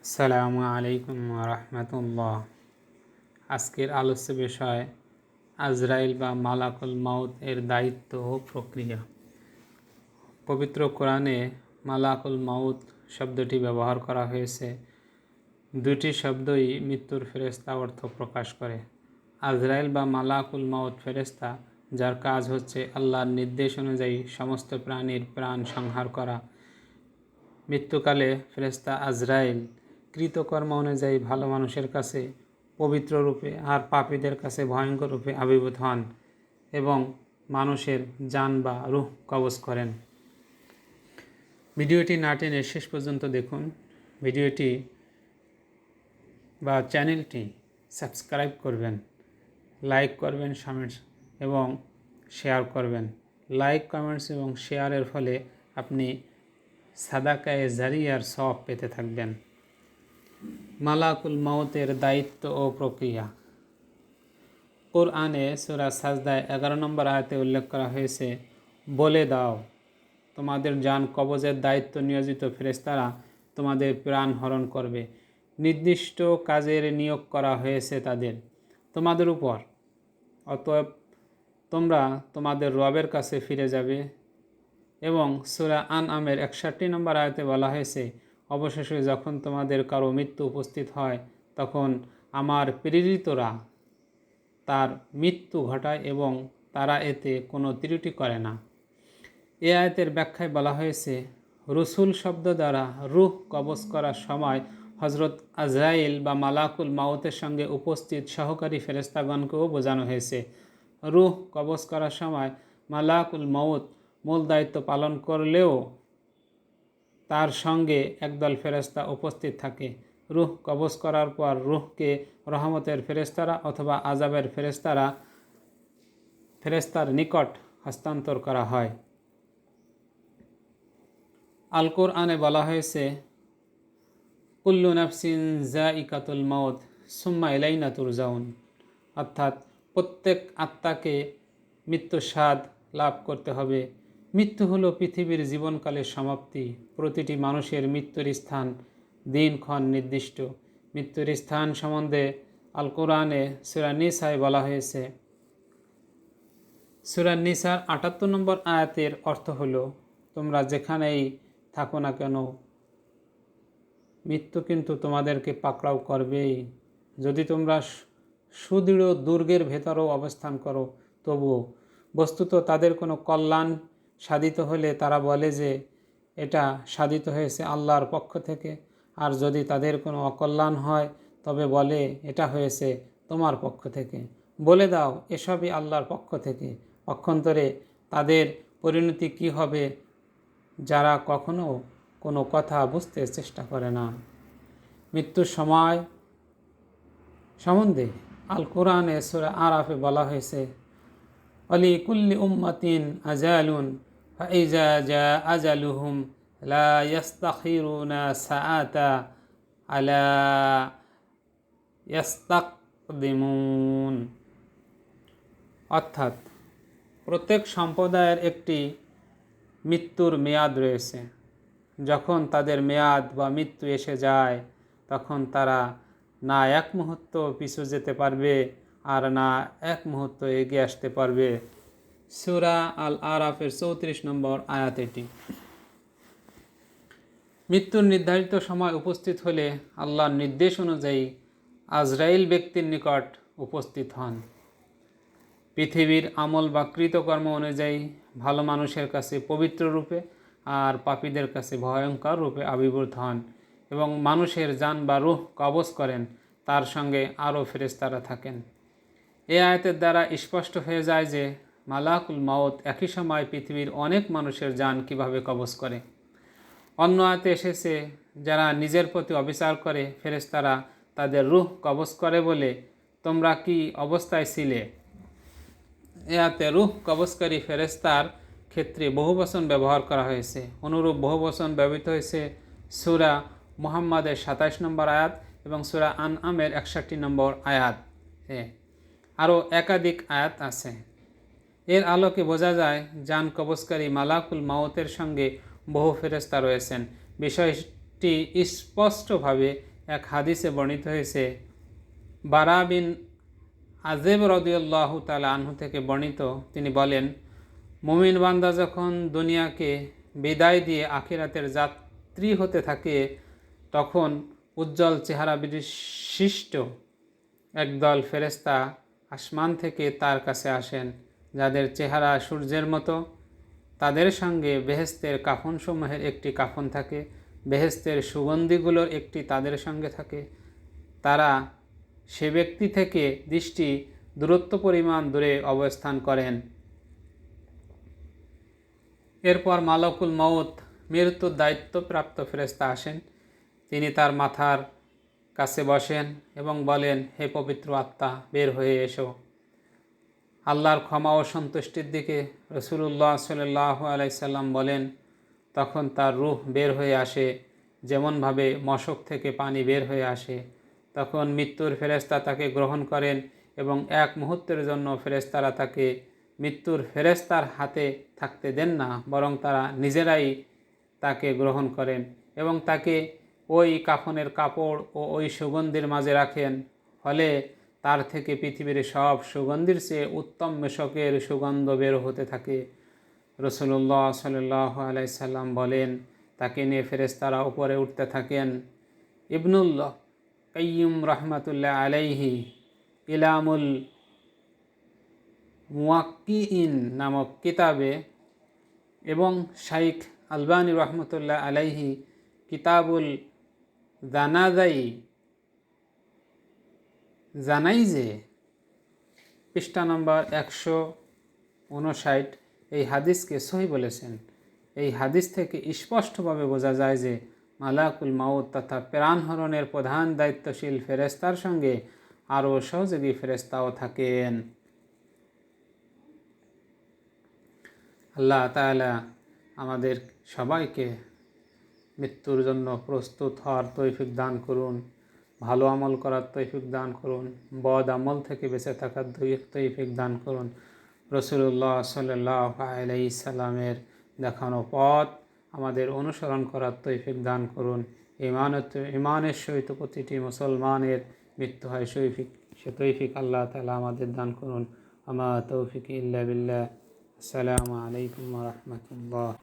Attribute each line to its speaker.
Speaker 1: আসসালামু আলাইকুম রহমতুল্লাহ। আজকের আলোচ্য বিষয় আজরাইল বা মালাকুল মাউত এর দায়িত্ব ও প্রক্রিয়া। পবিত্র কোরআনে মালাকুল মাউত শব্দটি ব্যবহার করা হয়েছে। দুটি শব্দই মৃত্যুর ফেরেশতা অর্থ প্রকাশ করে। আজরাইল বা মালাকুল মাউত ফেরেশতা, যার কাজ হচ্ছে আল্লাহর নির্দেশ অনুযায়ী সমস্ত প্রাণীর প্রাণ সংহার করা। মৃত্যুকালে ফেরেশতা আজরাইল কৃতকর্ম অনুযায়ী ভালো মানুষের কাছে পবিত্র রূপে আর পাপীদের কাছে ভয়ঙ্কর রূপে আবির্ভূত হন এবং মানুষের জান বা রূহ কবজ করেন। ভিডিওটি না টেনে শেষ পর্যন্ত দেখুন। ভিডিওটি বা চ্যানেলটি সাবস্ক্রাইব করবেন, লাইক করবেন এবং শেয়ার করবেন। লাইক, কমেন্টস এবং শেয়ারের ফলে আপনি সাদাকায়ে জারিয়ার সওয়াব পেতে থাকবেন। মালাকুল মাউতের দায়িত্ব ও প্রক্রিয়া। কোরআনে সূরা সাজদায় 11 নম্বর আয়াতে উল্লেখ করা হয়েছে, বলে দাও, তোমাদের জান কবজের দায়িত্ব নিয়োজিত ফেরেশতারা তোমাদের প্রাণ হরণ করবে। নির্দিষ্ট কাজের নিয়োগ করা হয়েছে তোমাদের উপর। অতএব তোমরা তোমাদের রবের কাছে ফিরে যাবে। এবং সূরা আনআমের 61 নম্বর আয়াতে বলা হয়েছে, অবশেষে যখন তোমাদের কারো মৃত্যু উপস্থিত হয় তখন আমার প্রেরিতরা তার মৃত্যু ঘটায় এবং তারা এতে কোনো ত্রুটি করে না। এ আয়াতের ব্যাখ্যায় বলা হয়েছে, রসুল শব্দ দ্বারা রূহ কবজ করার সময় হজরত আজরাইল বা মালাকুল মাউতের সঙ্গে উপস্থিত সহকারী ফেরেশতাগণকেও বোঝানো হয়েছে। রূহ কবজ করার সময় মালাকুল মাউত মূল দায়িত্ব পালন করলেও তার সঙ্গে একদল ফেরেশতা উপস্থিত থাকে। রূহ কবজ করার পর রূহকে রহমতের ফেরেশতারা অথবা আযাবের ফেরেশতার নিকট হস্তান্তর করা হয়। আল কোরআনে বলা হয়েছে, কুল্লু নাফসিন যায়িকাতুল মাউত সুম্মা ইলাইনা তুরজাউন, অর্থাৎ প্রত্যেক আত্মাকে মৃত্যুর স্বাদ লাভ করতে হবে। মৃত্যু হলো পৃথিবীর জীবনকালের সমাপ্তি। প্রতিটি মানুষের মৃত্যুর স্থান, দিনক্ষণ নির্দিষ্ট। মৃত্যুর স্থান সম্বন্ধে আল কোরআনে সূরা নিসায় বলা হয়েছে। সূরা নিসার 78 নম্বর আয়াতের অর্থ হলো, তোমরা যেখানেই থাকো না কেন মৃত্যু কিন্তু তোমাদেরকে পাকড়াও করবেই। যদি তোমরা সুদৃঢ় দুর্গের ভেতরেও অবস্থান করো তবুও। বস্তুত তাদের কোনো কল্যাণ সাধিত হলে তারা বলে যে এটা সাধিত হয়েছে আল্লাহর পক্ষ থেকে, আর যদি তাদের কোনো অকল্যাণ হয় তবে বলে এটা হয়েছে তোমার পক্ষ থেকে। বলে দাও, এসবই আল্লাহর পক্ষ থেকে। পক্ষান্তরে তাদের পরিণতি কি হবে যারা কখনো কোনো কথা বুঝতে চেষ্টা করে না। মৃত্যুর সময় সম্বন্ধে আল কোরআনে সূরা আরাফে বলা হয়েছে, অলি কুল্লি উম্মাতিন আজালুন ফাইজা জা আজালুহুম লা ইস্তাখিরুনা সাআতা আলা ইস্তাকদিমুন, অর্থাৎ প্রত্যেক সম্প্রদায়ের একটি মৃত্যুর মেয়াদ রয়েছে। যখন তাদের মেয়াদ বা মৃত্যু এসে যায় তখন তারা না এক মুহূর্ত পিছু যেতে পারবে আর না এক মুহূর্ত এগিয়ে আসতে পারবে। সূরা আল আরাফের 34 নম্বর আয়াত এটি। মৃত্যুর নির্ধারিত সময় উপস্থিত হলে আল্লাহর নির্দেশ অনুযায়ী আজরাইল ব্যক্তির নিকট উপস্থিত হন। পৃথিবীর আমল বা কৃতকর্ম অনুযায়ী ভালো মানুষের কাছে পবিত্র রূপে আর পাপীদের কাছে ভয়ঙ্কর রূপে আবির্ভূত হন এবং মানুষের জান বা রূহ কবজ করেন। তার সঙ্গে আরও ফেরেশতারা থাকেন। এই আয়াতের দ্বারা স্পষ্ট হয়ে যায় যে মালাকুল মাউত একই সময় পৃথিবীর অনেক মানুষের জান কিভাবে কবজ করে। অন্য আয়াতে এসেছে, যারা নিজের প্রতি অবিচার করে ফেরেশতারা তাদের রূহ কবজ করে বলে তোমরা কি অবস্থায় ছিলে। এ আয়াতে রূহ কবজকারী ফেরেশতার ক্ষেত্রে বহুবচন ব্যবহার করা হয়েছে। অনুরূপ বহুবচন ব্যবহৃত হয়েছে সূরা মুহাম্মাদের 27 নম্বর আয়াত এবং সূরা আনআমের 61 নম্বর আয়াত। আরও একাধিক আয়াত আছে। এর আলোকে বোঝা যায় জান কবজকারী মালাকুল মাউতের সঙ্গে বহু ফেরেশতা রয়েছেন। বিষয়টি স্পষ্টভাবে এক হাদিসে বর্ণিত হয়েছে, বারা বিন আজেব রাদিয়াল্লাহু তাআলা আনহু থেকে বর্ণিত, তিনি বলেন, মুমিন বান্দা যখন দুনিয়াকে বিদায় দিয়ে আখিরাতের যাত্রী হতে থাকে তখন উজ্জ্বল চেহারা বিশিষ্ট একদল ফেরেশতা আসমান থেকে তার কাছে আসেন, যাদের চেহারা সূর্যের মতো। তাদের সঙ্গে বেহেশতের কাফনসমূহের একটি কাফন থাকে, বেহেশতের সুগন্ধিগুলোর একটি তাদের সঙ্গে থাকে। তারা সে ব্যক্তি থেকে দৃষ্টি দূরত্ব পরিমাণ দূরে অবস্থান করেন। এরপর মালাকুল মউত, মৃত্যুর দায়িত্বপ্রাপ্ত ফেরেশতা আসেন। তিনি তার মাথার কাছে বসেন এবং বলেন, হে পবিত্র আত্মা, বের হয়ে এসো। আল্লাহর ক্ষমা ও সন্তুষ্টির দিকে রাসূলুল্লাহ সাল্লাল্লাহু আলাইহি সাল্লাম বলেন, তখন তার রূহ বের হয়ে আসে যেমনভাবে মশক থেকে পানি বের হয়ে আসে। তখন মৃত্যুর ফেরেশতা তাকে গ্রহণ করেন এবং এক মুহূর্তের জন্য ফেরেশতারা তাকে মৃত্যুর ফেরেশতার হাতে থাকতে দেন না, বরং তারা নিজেরাই তাকে গ্রহণ করেন এবং তাকে ওই কাফনের কাপড় ও ওই সুগন্ধির মাঝে রাখেন। ফলে তার থেকে পৃথিবীর সব সুগন্ধির চেয়ে উত্তম মেশকের সুগন্ধ বের হতে থাকে। রাসূলুল্লাহ সাল্লাল্লাহু আলাইহি সাল্লাম বলেন, তাকে নিয়ে ফেরেশতারা উপরে উঠতে থাকেন। ইবনুল কাইয়্যিম রাহমাতুল্লাহ আলাইহি ইলামুল মুওয়াক্কিইন নামক কিতাবে এবং শাইখ আলবানী রহমতুল্লাহ আলাইহি কিতাবুল জানাইজে পৃষ্ঠা নম্বর 159 এই হাদিসকে সহিহ বলেছেন। এই হাদিস থেকে স্পষ্টভাবে বোঝা যায় যে মালাকুল মাউত তথা প্রাণহরণের প্রধান দায়িত্বশীল ফেরেশতার সঙ্গে আরও সহযোগী ফেরেশতাও থাকেন। আল্লাহ তাআলা আমাদের সবাইকে মৃত্যুর জন্য প্রস্তুত হওয়ার তৌফিক দান করুন, ভালো আমল করার তৌফিক দান করুন, বদ আমল থেকে বেঁচে থাকার তৌফিক দান করুন। রাসূলুল্লাহ সাল্লাল্লাহু আলাইহি সাল্লামের দেখানো পথ আমাদের অনুসরণ করার তৌফিক দান করুন। ইমানের সহিত প্রতিটি মুসলমানের মৃত্যু হয় সে তৌফিক আল্লাহ তাআলা আমাদের দান করুন। আমা তৌফিক ইল্লা বিল্লাহ। আসসালামু আলাইকুম ওয়া রাহমাতুল্লাহ।